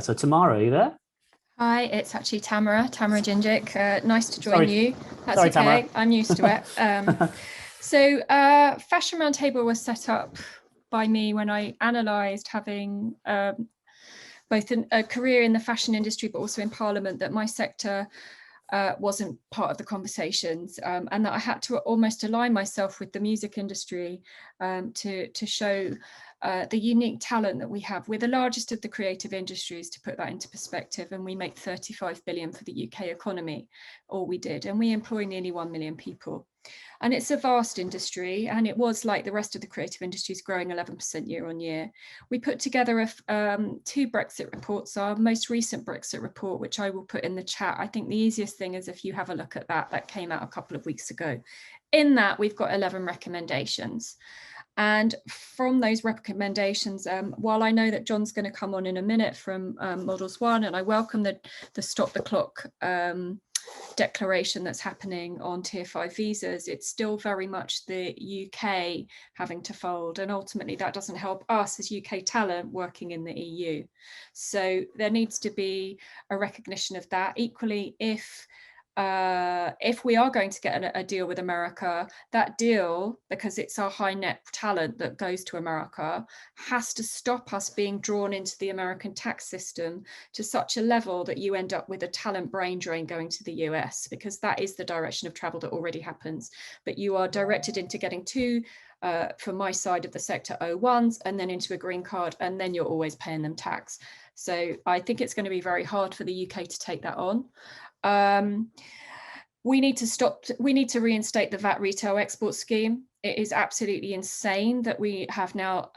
So Tamara, are you there? Hi, it's actually Tamara Cinik. Nice to join you. That's Sorry, okay. Tamara. I'm used to it. Fashion Roundtable was set up by me when I analysed having both a career in the fashion industry, but also in Parliament, that my sector wasn't part of the conversations, and that I had to almost align myself with the music industry to show the unique talent that we have. We're the largest of the creative industries, to put that into perspective, and we make 35 billion for the UK economy, or we did, and we employ nearly 1 million people. And it's a vast industry, and it was, like the rest of the creative industries, growing 11% year on year. We put together two Brexit reports, our most recent Brexit report, which I will put in the chat. I think the easiest thing is if you have a look at that. That came out a couple of weeks ago. In that, we've got 11 recommendations. And from those recommendations, while I know that John's going to come on in a minute from Models One, and I welcome the Stop the Clock declaration that's happening on tier 5 visas, it's still very much the UK having to fold, and ultimately that doesn't help us as UK talent working in the EU. So there needs to be a recognition of that. Equally, if we are going to get a deal with America, that deal, because it's our high net talent that goes to America, has to stop us being drawn into the American tax system to such a level that you end up with a talent brain drain going to the US, because that is the direction of travel that already happens. But you are directed into getting two, from my side of the sector, O1s, and then into a green card, and then you're always paying them tax. So I think it's going to be very hard for the UK to take that on. We need to reinstate the VAT retail export scheme. It is absolutely insane that we have now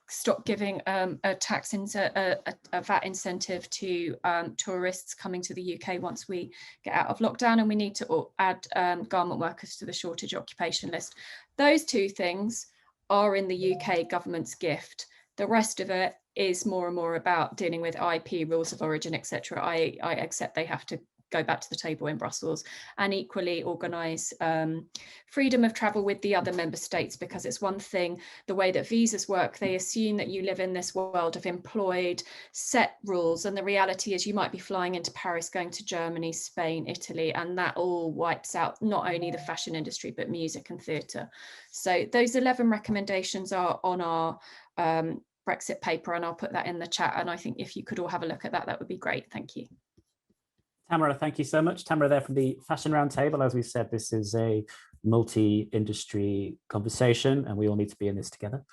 stopped giving a VAT incentive to tourists coming to the UK once we get out of lockdown, and we need to add garment workers to the shortage occupation list. Those two things are in the UK government's gift. The rest of it is more and more about dealing with IP, rules of origin, etc. I accept they have to go back to the table in Brussels, and equally organise freedom of travel with the other member states, because it's one thing, the way that visas work, they assume that you live in this world of employed set rules, and the reality is you might be flying into Paris, going to Germany, Spain, Italy, and that all wipes out not only the fashion industry but music and theatre. So those 11 recommendations are on our Brexit paper, and I'll put that in the chat, and I think if you could all have a look at that, that would be great. Thank you. Tamara, thank you so much. Tamara there from the Fashion Roundtable. As we said, this is a multi-industry conversation and we all need to be in this together.